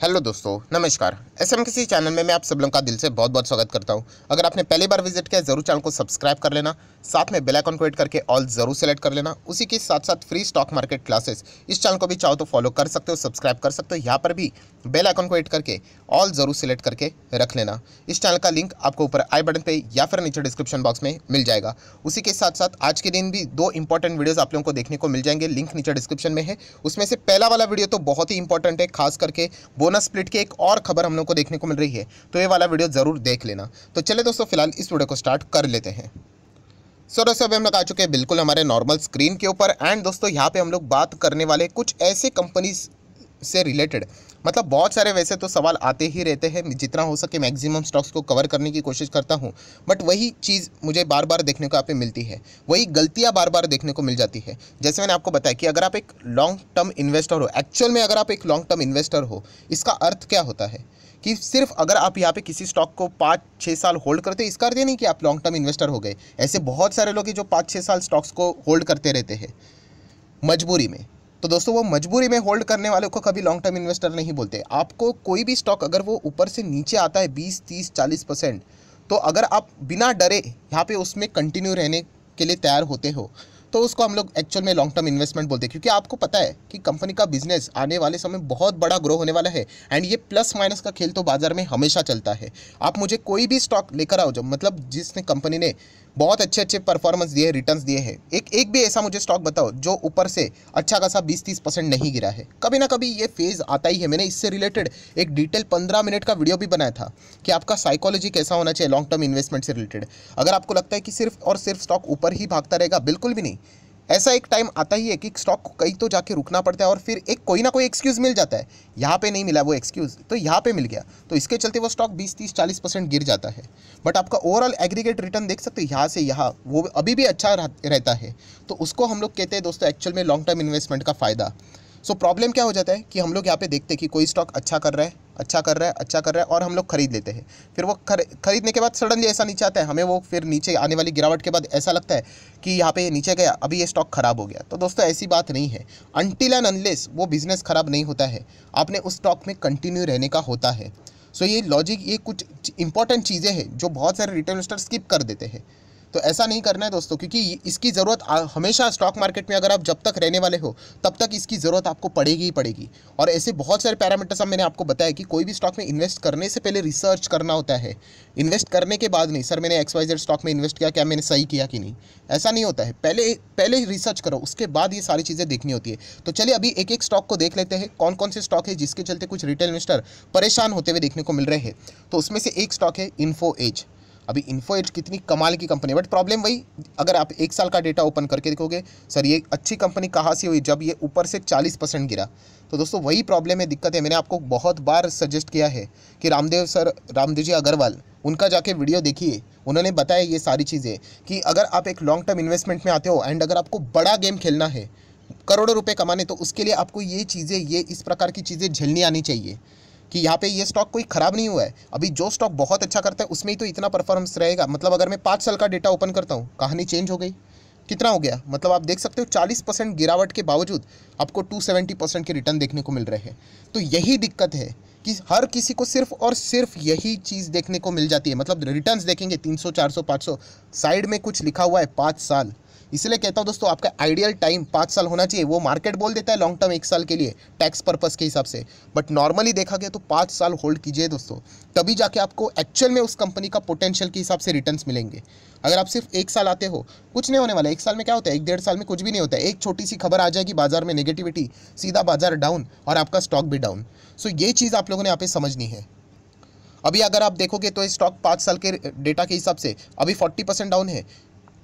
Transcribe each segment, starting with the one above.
Hello दोस्तों, नमस्कार। SMKC channel में मैं आप सब लोगों का दिल से बहुत बहुत स्वागत करता हूं। अगर आपने पहली बार विजिट किया जरूर चैनल को सब्सक्राइब कर लेना, साथ में बेल आइकन को हिट करके ऑल जरूर सेलेक्ट कर लेना। उसी के साथ साथ फ्री स्टॉक मार्केट क्लासेस इस चैनल को भी चाहो तो फॉलो कर सकते हो, सब्सक्राइब कर सकते हो। यहाँ पर भी बेल आइकन को हिट करके ऑल जरूर सेलेक्ट करके रख लेना। इस चैनल का लिंक आपको ऊपर आई बटन पे या फिर नीचे डिस्क्रिप्शन बॉक्स में मिल जाएगा। उसी के साथ साथ आज के दिन भी दो इंपॉर्टेंट वीडियोस आप लोगों को देखने को मिल जाएंगे, लिंक नीचे डिस्क्रिप्शन में है। उसमें से पहला वाला वीडियो तो बहुत ही इंपॉर्टेंट है, खास करके बोनस स्प्लिट की एक और खबर हम लोग को देखने को मिल रही है, तो ये वाला वीडियो जरूर देख लेना। तो चले दोस्तों, फिलहाल इस वीडियो को स्टार्ट कर लेते हैं। सो दोस्तों, अभी हम लोग आ चुके हैं बिल्कुल हमारे नॉर्मल स्क्रीन के ऊपर। एंड दोस्तों, यहाँ पे हम लोग बात करने वाले कुछ ऐसे कंपनीज से रिलेटेड, मतलब बहुत सारे वैसे तो सवाल आते ही रहते हैं, जितना हो सके मैक्सिमम स्टॉक्स को कवर करने की कोशिश करता हूं, बट वही चीज़ मुझे बार बार देखने को यहाँ पे मिलती है, वही गलतियां बार बार देखने को मिल जाती है। जैसे मैंने आपको बताया कि अगर आप एक लॉन्ग टर्म इन्वेस्टर हो, एक्चुअल में अगर आप एक लॉन्ग टर्म इन्वेस्टर हो, इसका अर्थ क्या होता है कि सिर्फ अगर आप यहाँ पे किसी स्टॉक को 5-6 साल होल्ड करते हैं, इसका अर्थ ये नहीं कि आप लॉन्ग टर्म इन्वेस्टर हो गए। ऐसे बहुत सारे लोग हैं जो 5-6 साल स्टॉक्स को होल्ड करते रहते हैं मजबूरी में। तो दोस्तों, वो मजबूरी में होल्ड करने वाले को कभी लॉन्ग टर्म इन्वेस्टर नहीं बोलते। आपको कोई भी स्टॉक अगर वो ऊपर से नीचे आता है 20-30-40%, तो अगर आप बिना डरे यहाँ पे उसमें कंटिन्यू रहने के लिए तैयार होते हो, तो उसको हम लोग एक्चुअल में लॉन्ग टर्म इन्वेस्टमेंट बोलते हैं। क्योंकि आपको पता है कि कंपनी का बिजनेस आने वाले समय बहुत बड़ा ग्रो होने वाला है, एंड ये प्लस माइनस का खेल तो बाजार में हमेशा चलता है। आप मुझे कोई भी स्टॉक लेकर आओ, जब मतलब जिसने कंपनी ने बहुत अच्छे अच्छे परफॉर्मेंस दिए, रिटर्न्स दिए हैं, एक भी ऐसा मुझे स्टॉक बताओ जो ऊपर से अच्छा खासा 20-30% नहीं गिरा है। कभी ना कभी ये फेज़ आता ही है। मैंने इससे रिलेटेड एक डिटेल 15 मिनट का वीडियो भी बनाया था कि आपका साइकोलॉजी कैसा होना चाहिए लॉन्ग टर्म इन्वेस्टमेंट से रिलेटेड। अगर आपको लगता है कि सिर्फ और सिर्फ स्टॉक ऊपर ही भागता रहेगा, बिल्कुल भी नहीं। ऐसा एक टाइम आता ही है कि स्टॉक को कहीं तो जाके रुकना पड़ता है, और फिर एक कोई ना कोई एक्सक्यूज़ मिल जाता है। यहाँ पे नहीं मिला वो एक्सक्यूज़, तो यहाँ पे मिल गया, तो इसके चलते वो स्टॉक 20-30-40% गिर जाता है। बट आपका ओवरऑल एग्रीगेट रिटर्न देख सकते हो, यहाँ से यहाँ वो अभी भी अच्छा रहता है। तो उसको हम लोग कहते हैं दोस्तों एक्चुअल में लॉन्ग टर्म इन्वेस्टमेंट का फ़ायदा। सो प्रॉब्लम क्या हो जाता है कि हम लोग यहाँ पे देखते हैं कि कोई स्टॉक अच्छा कर रहा है, अच्छा कर रहा है, अच्छा कर रहा है, और हम लोग खरीद लेते हैं। फिर वो खरीदने के बाद सडनली ऐसा नीचे आता है, हमें वो फिर नीचे आने वाली गिरावट के बाद ऐसा लगता है कि यहाँ पे नीचे गया, अभी ये स्टॉक खराब हो गया। तो दोस्तों, ऐसी बात नहीं है। अनटिल एंड अनलेस वो बिजनेस खराब नहीं होता है, आपने उस स्टॉक में कंटिन्यू रहने का होता है। सो ये लॉजिक, ये कुछ इंपॉर्टेंट चीज़ें हैं जो बहुत सारे रिटेल इन्वेस्टर स्किप कर देते हैं। तो ऐसा नहीं करना है दोस्तों, क्योंकि इसकी ज़रूरत हमेशा स्टॉक मार्केट में अगर आप जब तक रहने वाले हो तब तक इसकी ज़रूरत आपको पड़ेगी ही पड़ेगी। और ऐसे बहुत सारे पैरामीटर्स अब मैंने आपको बताया कि कोई भी स्टॉक में इन्वेस्ट करने से पहले रिसर्च करना होता है। इन्वेस्ट करने के बाद नहीं, सर मैंने XYZ स्टॉक में इन्वेस्ट किया, क्या मैंने सही किया कि नहीं, ऐसा नहीं होता है। पहले रिसर्च करो, उसके बाद ये सारी चीज़ें देखनी होती है। तो चलिए अभी एक एक स्टॉक को देख लेते हैं, कौन कौन से स्टॉक है जिसके चलते कुछ रिटेल इन्वेस्टर परेशान होते हुए देखने को मिल रहे हैं। तो उसमें से एक स्टॉक है इन्फो एज। अभी इन्फो एज कितनी कमाल की कंपनी है, बट प्रॉब्लम वही, अगर आप एक साल का डेटा ओपन करके देखोगे, सर ये अच्छी कंपनी कहाँ से हुई जब ये ऊपर से 40% गिरा। तो दोस्तों वही प्रॉब्लम है, दिक्कत है। मैंने आपको बहुत बार सजेस्ट किया है कि रामदेव जी अग्रवाल, उनका जाके वीडियो देखिए, उन्होंने बताया ये सारी चीज़ें कि अगर आप एक लॉन्ग टर्म इन्वेस्टमेंट में आते हो एंड अगर आपको बड़ा गेम खेलना है, करोड़ों रुपये कमाने, तो उसके लिए आपको ये चीज़ें, ये इस प्रकार की चीज़ें झेलनी आनी चाहिए कि यहाँ पे ये स्टॉक कोई ख़राब नहीं हुआ है। अभी जो स्टॉक बहुत अच्छा करता है उसमें ही तो इतना परफॉर्मेंस रहेगा। मतलब अगर मैं 5 साल का डेटा ओपन करता हूँ, कहानी चेंज हो गई। कितना हो गया, मतलब आप देख सकते हो 40% गिरावट के बावजूद आपको 270% के रिटर्न देखने को मिल रहे हैं। तो यही दिक्कत है कि हर किसी को सिर्फ और सिर्फ यही चीज़ देखने को मिल जाती है। मतलब रिटर्न्स देखेंगे 300, 400, 500, साइड में कुछ लिखा हुआ है 5 साल। इसलिए कहता हूँ दोस्तों, आपका आइडियल टाइम 5 साल होना चाहिए। वो मार्केट बोल देता है लॉन्ग टर्म 1 साल के लिए टैक्स पर्पस के हिसाब से, बट नॉर्मली देखा गया तो 5 साल होल्ड कीजिए दोस्तों, तभी जाके आपको एक्चुअल में उस कंपनी का पोटेंशियल के हिसाब से रिटर्न्स मिलेंगे। अगर आप सिर्फ 1 साल आते हो, कुछ नहीं होने वाला। 1 साल में क्या होता है, 1-1.5 साल में कुछ भी नहीं होता है। एक छोटी सी खबर आ जाएगी बाजार में, नेगेटिविटी, सीधा बाजार डाउन और आपका स्टॉक भी डाउन। सो ये चीज़ आप लोगों ने यहाँ पे समझनी है। अभी अगर आप देखोगे तो स्टॉक 5 साल के डेटा के हिसाब से अभी 40% डाउन है।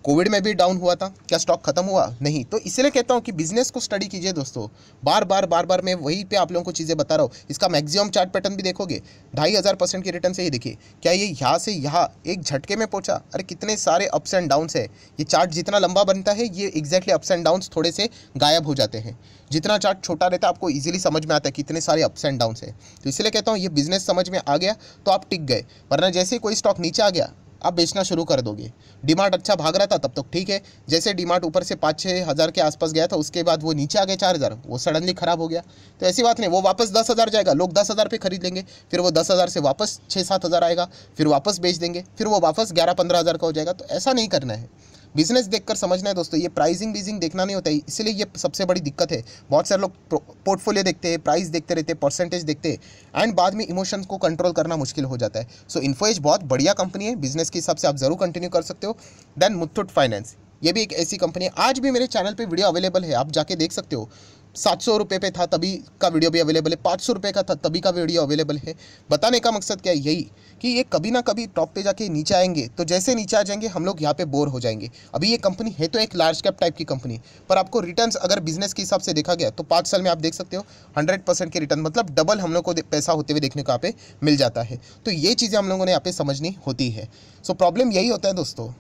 कोविड में भी डाउन हुआ था, क्या स्टॉक खत्म हुआ? नहीं। तो इसलिए कहता हूँ कि बिजनेस को स्टडी कीजिए दोस्तों। बार बार मैं वहीं पे आप लोगों को चीज़ें बता रहा हूँ। इसका मैक्सिमम चार्ट पैटर्न भी देखोगे, 2500% की रिटर्न से ही देखिए, क्या ये यहाँ से यहाँ एक झटके में पहुँचा? अरे कितने सारे अप्स एंड डाउन्स है। ये चार्ट जितना लंबा बनता है, ये एग्जैक्टली अप्स एंड डाउन्स थोड़े से गायब हो जाते हैं। जितना चार्ट छोटा रहता है, आपको ईजिली समझ में आता है कितने सारे अप्स एंड डाउन्स है। तो इसलिए कहता हूँ ये बिजनेस समझ में आ गया तो आप टिक गए, वरना जैसे ही कोई स्टॉक नीचे आ गया, आप बेचना शुरू कर दोगे। डीमार्ट अच्छा भाग रहा था तब तो ठीक है, जैसे डीमार्ट ऊपर से 5-6 हज़ार के आसपास गया था उसके बाद वो नीचे आ गए 4 हज़ार, वो सडनली ख़राब हो गया। तो ऐसी बात नहीं, वो वापस 10 हज़ार जाएगा, लोग 10 हज़ार पे खरीद लेंगे, फिर वो 10 हज़ार से वापस 6-7 हज़ार आएगा, फिर वापस बेच देंगे, फिर वो वापस 11-15 हज़ार का हो जाएगा। तो ऐसा नहीं करना है, बिजनेस देखकर समझना है दोस्तों। ये प्राइसिंग बीजिंग देखना नहीं होता है, इसलिए ये सबसे बड़ी दिक्कत है। बहुत सारे लोग पोर्टफोलियो देखते हैं, प्राइस देखते रहते हैं, परसेंटेज देखते हैं एंड बाद में इमोशंस को कंट्रोल करना मुश्किल हो जाता है। सो इन्फो एज बहुत बढ़िया कंपनी है, बिजनेस के हिसाब से आप जरूर कंटिन्यू कर सकते हो। देन मुथूट फाइनेंस, ये भी एक ऐसी कंपनी है, आज भी मेरे चैनल पे वीडियो अवेलेबल है, आप जाके देख सकते हो। 700 रुपये पे था तभी का वीडियो भी अवेलेबल है, 500 रुपये का था तभी का वीडियो अवेलेबल है। बताने का मकसद क्या है, यही कि ये कभी ना कभी टॉप पे जाके नीचे आएंगे, तो जैसे नीचे आ जाएंगे हम लोग यहाँ पे बोर हो जाएंगे। अभी ये कंपनी है तो एक लार्ज कैप टाइप की कंपनी, पर आपको रिटर्न्स अगर बिजनेस के हिसाब से देखा गया तो 5 साल में आप देख सकते हो 100% के रिटर्न, मतलब डबल हम लोग को पैसा होते हुए देखने को यहाँ पे मिल जाता है। तो ये चीज़ें हम लोगों ने यहाँ पे समझनी होती है। सो प्रॉब्लम यही होता है दोस्तों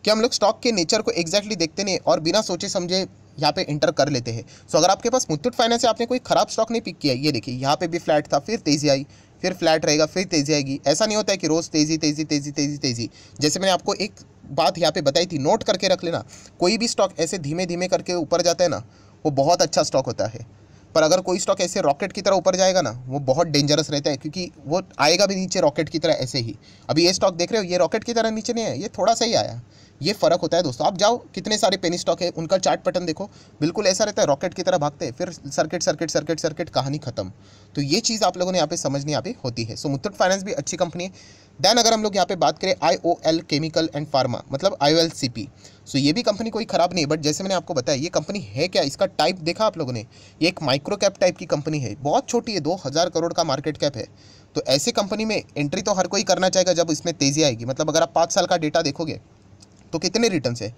कि हम लोग स्टॉक के नेचर को एग्जैक्टली देखते नहीं और बिना सोचे समझे यहाँ पे इंटर कर लेते हैं। सो अगर आपके पास मुथूट फाइनेंस से आपने कोई खराब स्टॉक नहीं पिक किया, ये देखिए यहाँ पे भी फ्लैट था, फिर तेज़ी आई, फिर फ्लैट रहेगा, फिर तेज़ी आएगी। ऐसा नहीं होता है कि रोज़ तेज़ी तेज़ी तेज़ी तेज़ी तेज़ी। जैसे मैंने आपको एक बात यहाँ पे बताई थी, नोट करके रख लेना, कोई भी स्टॉक ऐसे धीमे धीमे करके ऊपर जाता है ना, वो बहुत अच्छा स्टॉक होता है। पर अगर कोई स्टॉक ऐसे रॉकेट की तरह ऊपर जाएगा ना, वो बहुत डेंजरस रहता है, क्योंकि वो आएगा भी नीचे रॉकेट की तरह ऐसे ही। अभी ये स्टॉक देख रहे हो, ये रॉकेट की तरह नीचे नहीं है, ये थोड़ा सा ही आया। ये फ़र्क होता है दोस्तों। आप जाओ, कितने सारे पेनी स्टॉक है, उनका चार्ट पैटर्न देखो, बिल्कुल ऐसा रहता है, रॉकेट की तरह भागते हैं, फिर सर्किट सर्किट सर्किट सर्किट, कहानी खत्म। तो ये चीज़ आप लोगों ने यहाँ पे समझनी यहाँ पे होती है। सो मुथूट फाइनेंस भी अच्छी कंपनी है। देन अगर हम लोग यहाँ पे बात करें IOL केमिकल एंड फार्मा, मतलब IOLCP, सो ये भी कंपनी कोई ख़राब नहीं है, बट जैसे मैंने आपको बताया ये कंपनी है क्या, इसका टाइप देखा आप लोगों ने, ये एक माइक्रो कैप टाइप की कंपनी है, बहुत छोटी है, 2000 करोड़ का मार्केट कैप है। तो ऐसी कंपनी में एंट्री तो हर कोई करना चाहेगा जब इसमें तेज़ी आएगी। मतलब अगर आप 5 साल का डेटा देखोगे तो कितने रिटर्न्स है,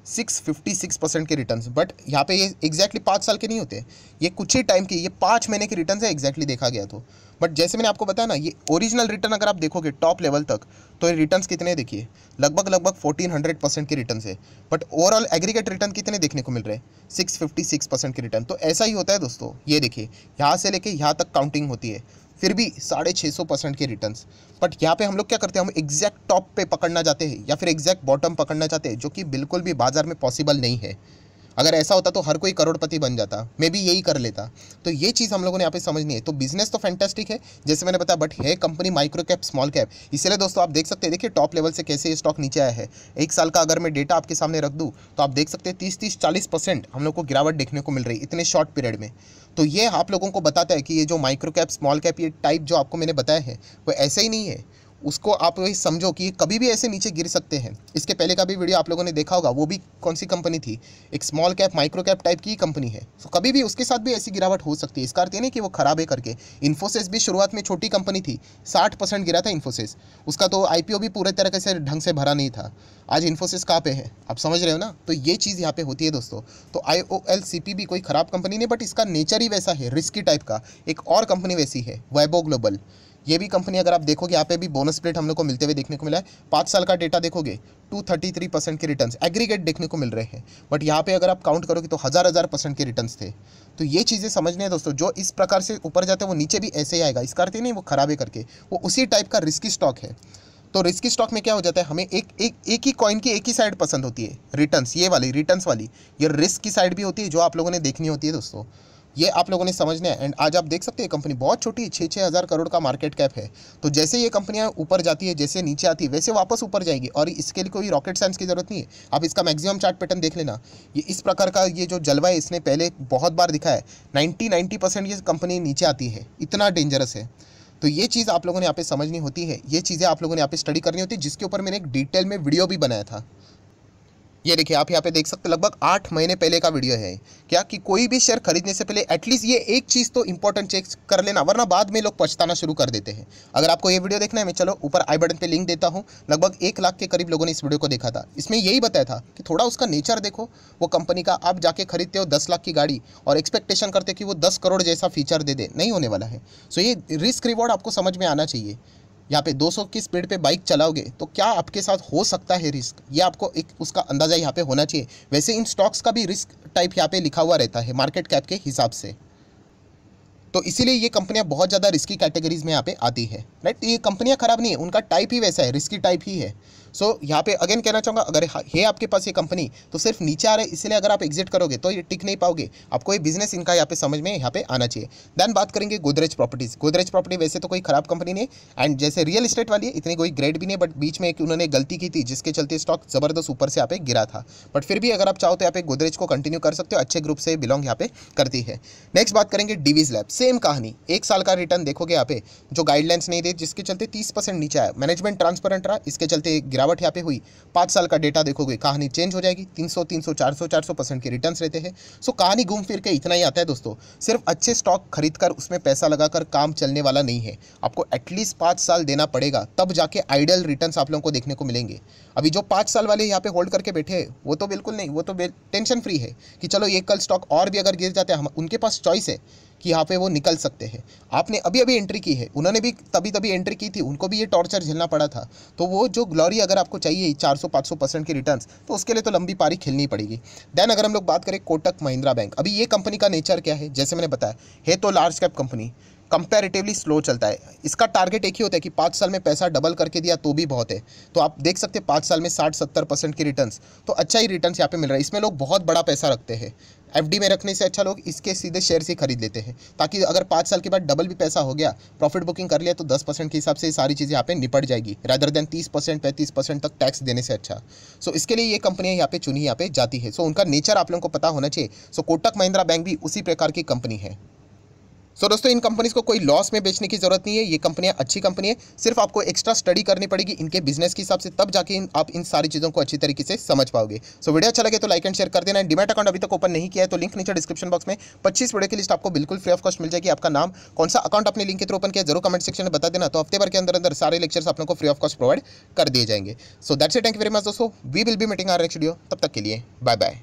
656% के रिटर्न्स। बट यहाँ पे ये एग्जैक्टली 5 साल के नहीं होते, ये कुछ ही टाइम के, ये 5 महीने के रिटर्न्स है एग्जैक्टली देखा गया तो। बट जैसे मैंने आपको बताया ना, ये ओरिजिनल रिटर्न अगर आप देखोगे टॉप लेवल तक, तो ये रिटर्न्स कितने देखिए, लगभग 1400% के रिटर्न्स है। बट ओवरऑल एग्रीगेट रिटर्न कितने देखने को मिल रहे हैं, 656% के रिटर्न। तो ऐसा ही होता है दोस्तों, ये देखिए यहाँ से लेके यहाँ तक काउंटिंग होती है, फिर भी 650% के रिटर्न्स। बट यहाँ पे हम लोग क्या करते हैं, हम एग्जैक्ट टॉप पे पकड़ना चाहते हैं या फिर एग्जैक्ट बॉटम पकड़ना चाहते हैं, जो कि बिल्कुल भी बाजार में पॉसिबल नहीं है। अगर ऐसा होता तो हर कोई करोड़पति बन जाता, मैं भी यही कर लेता। तो ये चीज़ हम लोगों ने यहाँ पे समझनी है। तो बिजनेस तो फैंटास्टिक है जैसे मैंने बताया, बट है company micro cap small cap, इसलिए दोस्तों आप देख सकते हैं, देखिए टॉप लेवल से कैसे ये स्टॉक नीचे आया है। एक साल का अगर मैं डेटा आपके सामने रख दूँ तो आप देख सकते हैं 30-40% हम लोग को गिरावट देखने को मिल रही है इतने शॉर्ट पीरियड में। तो ये आप लोगों को बताता है कि ये जो माइक्रो कैप स्मॉल कैप ये टाइप जो आपको मैंने बताया है वो ऐसे ही नहीं है, उसको आप वही समझो कि कभी भी ऐसे नीचे गिर सकते हैं। इसके पहले का भी वीडियो आप लोगों ने देखा होगा, वो भी कौन सी कंपनी थी, एक small cap micro cap type की कंपनी है। तो कभी भी उसके साथ भी ऐसी गिरावट हो सकती है, इसका अर्थ ये नहीं कि वो खराब है करके। इन्फोसिस भी शुरुआत में छोटी कंपनी थी, 60% गिरा था इन्फोसिस, उसका तो IPO भी पूरे तरह से ढंग से भरा नहीं था। आज इन्फोसिस कहाँ पे है, आप समझ रहे हो ना। तो ये चीज़ यहाँ पे होती है दोस्तों। तो IOLCP भी कोई ख़राब कंपनी नहीं, बट इसका नेचर ही वैसा है, रिस्की टाइप का। एक और कंपनी वैसी है वैभव ग्लोबल, ये भी कंपनी अगर आप देखोगे यहाँ पे भी बोनस स्प्लिट हम लोग को मिलते हुए देखने को मिला है। 5 साल का डेटा देखोगे 233% के रिटर्न्स एग्रीगेट देखने को मिल रहे हैं। बट यहाँ पे अगर आप काउंट करोगे तो 1000% के रिटर्न्स थे। तो ये चीज़ें समझनी है दोस्तों, जो इस प्रकार से ऊपर जाते हैं वो नीचे भी ऐसे ही आएगा, इसका अर्थ नहीं वो खराब है करके, वो उसी टाइप का रिस्की स्टॉक है। तो रिस्की स्टॉक में क्या हो जाता है, हमें एक ही कॉइन की एक ही साइड पसंद होती है, रिटर्न्स, ये वाली रिटर्न्स वाली, ये रिस्क की साइड भी होती है जो आप लोगों ने देखनी होती है दोस्तों। ये आप लोगों ने समझना है। एंड आज आप देख सकते हैं कंपनी बहुत छोटी है, 6-6 हज़ार करोड़ का मार्केट कैप है। तो जैसे ये कंपनियां ऊपर जाती है, जैसे नीचे आती है, वैसे वापस ऊपर जाएगी, और इसके लिए कोई रॉकेट साइंस की जरूरत नहीं है। आप इसका मैक्सिमम चार्ट पैटर्न देख लेना, ये इस प्रकार का, ये जो जलवा है इसने पहले बहुत बार दिखा है, 90% ये कंपनी नीचे आती है, इतना डेंजरस है। तो ये चीज़ आप लोगों ने यहाँ पे समझनी होती है, ये चीज़ें आप लोगों ने यहाँ पे स्टडी करनी होती है, जिसके ऊपर मैंने एक डिटेल में वीडियो भी बनाया था। ये देखिए आप यहाँ पे देख सकते हैं, लगभग 8 महीने पहले का वीडियो है क्या, कि कोई भी शेयर खरीदने से पहले एटलीस्ट ये एक चीज़ तो इंपॉर्टेंट चेक कर लेना, वरना बाद में लोग पछताना शुरू कर देते हैं। अगर आपको ये वीडियो देखना है, मैं चलो ऊपर आई बटन पे लिंक देता हूँ, लगभग 1 लाख के करीब लोगों ने इस वीडियो को देखा था। इसमें यही बताया था कि थोड़ा उसका नेचर देखो, वो कंपनी का। आप जाके खरीदते हो 10 लाख की गाड़ी और एक्सपेक्टेशन करते कि वो 10 करोड़ जैसा फीचर दे दे, नहीं होने वाला है। सो ये रिस्क रिवॉर्ड आपको समझ में आना चाहिए। यहाँ पे 200 की स्पीड पे बाइक चलाओगे तो क्या आपके साथ हो सकता है रिस्क, ये आपको एक उसका अंदाज़ा यहाँ पे होना चाहिए। वैसे इन स्टॉक्स का भी रिस्क टाइप यहाँ पे लिखा हुआ रहता है मार्केट कैप के हिसाब से। तो इसीलिए ये कंपनियां बहुत ज़्यादा रिस्की कैटेगरीज में यहाँ पे आती है, राइट। ये कंपनियां खराब नहीं है, उनका टाइप ही वैसा है, रिस्की टाइप ही है। सो यहाँ पे अगेन कहना चाहूँगा, अगर है आपके पास ये कंपनी तो सिर्फ नीचे आ रहे, इसलिए अगर आप एग्जिट करोगे तो ये टिक नहीं पाओगे। आपको ये बिजनेस इनका यहाँ पे समझ में यहाँ पे आना चाहिए। देन बात करेंगे गोदरेज प्रॉपर्टीज। गोदरेज प्रॉपर्टी वैसे तो कोई खराब कंपनी नहीं है, एंड जैसे रियल एस्टेट वाली है इतनी कोई ग्रेड भी नहीं, बट बीच में एक उन्होंने गलती की थी जिसके चलते स्टॉक जबरदस्त ऊपर से यहाँ पे गिरा था। बट फिर भी अगर आप चाहो तो यहाँ पे गोदरेज को कंटिन्यू कर सकते हो, अच्छे ग्रुप से बिलोंग यहाँ पे करती है। नेक्स्ट बात करेंगे डिवीज लैब। सेम कहानी, 1 साल का रिटर्न देखोगे यहाँ पे, जो गाइडलाइंस नहीं दे जिसके चलते 30% नीचे आया। मैनेजमेंट ट्रांसपेरेंट रहा, इसके चलते गिरावट यहाँ पे हुई। 5 साल का डेटा देखोगे, कहानी चेंज हो जाएगी। 300 300 400 400% के रिटर्न्स रहते हैं। सो कहानी घूम फिर के इतना ही आता है दोस्तों। सिर्फ अच्छे स्टॉक खरीद कर उसमें पैसा लगाकर काम चलने वाला नहीं है, आपको एटलीस्ट 5 साल देना पड़ेगा, तब जाके आइडियल रिटर्न्स आप लोगों को देखने को मिलेंगे। अभी जो 5 साल वाले यहाँ पे होल्ड करके बैठे हैं वो तो बिल्कुल नहीं, वो तो टेंशन फ्री है कि चलो ये कल स्टॉक और भी अगर गिर जाते हैं, उनके पास चॉइस है कि यहाँ पे वो निकल सकते हैं। आपने अभी अभी एंट्री की है, उन्होंने भी तभी एंट्री की थी, उनको भी ये टॉर्चर झेलना पड़ा था। तो वो जो ग्लोरी अगर आपको चाहिए 400-500% की रिटर्न्स, तो उसके लिए तो लंबी पारी खेलनी पड़ेगी। देन अगर हम लोग बात करें कोटक महिंद्रा बैंक, अभी ये कंपनी का नेचर क्या है, जैसे मैंने बताया है तो large cap company, comparatively slow चलता है। इसका टारगेट एक ही होता है कि 5 साल में पैसा डबल करके दिया तो भी बहुत है। तो आप देख सकते हैं 5 साल में 60-70% की रिटर्न्स, तो अच्छा ही रिटर्न्स यहाँ पे मिल रहा है। इसमें लोग बहुत बड़ा पैसा रखते हैं, एफडी में रखने से अच्छा लोग इसके सीधे शेयर से खरीद लेते हैं, ताकि अगर 5 साल के बाद डबल भी पैसा हो गया, प्रॉफिट बुकिंग कर लिया, तो 10% के हिसाब से सारी चीज़ें यहाँ पे निपट जाएगी, रादर देन 30% 35% तक टैक्स देने से अच्छा। सो इसके लिए ये कंपनियाँ यहाँ पे चुनी यहाँ पे जाती है। सो उनका नेचर आप लोगों को पता होना चाहिए। सो कोटक महिंद्रा बैंक भी उसी प्रकार की कंपनी है। सो दोस्तों, इन कंपनीज को कोई लॉस में बेचने की जरूरत नहीं है। ये कंपनियां अच्छी कंपनी है, सिर्फ आपको एक्स्ट्रा स्टडी करनी पड़ेगी इनके बिजनेस के हिसाब से, तब जाके आप इन सारी चीज़ों को अच्छी तरीके से समझ पाओगे। सो वीडियो अच्छा लगे तो लाइक एंड शेयर कर देना। डीमैट अकाउंट अभी तक ओपन नहीं किया है तो लिंक नीचे डिस्क्रिप्शन बॉक्स में 25 वीडियो की लिस्ट आपको बिल्कुल फ्री ऑफ कॉस्ट मिल जाएगी। आपका नाम, कौन सा अकाउंट अपने लिंक के थ्रू ओपन किया, जरूर कमेंट सेक्शन में बता देना। तो हफ्ते भर के अंदर सारे लेक्चर्स आप लोगों को फ्री ऑफ कॉस्ट प्रोवाइड कर दिए जाएंगे। So that's it, thank you very much दोस्तों, we will be meeting our next video. तब तक के लिए बाय बाय।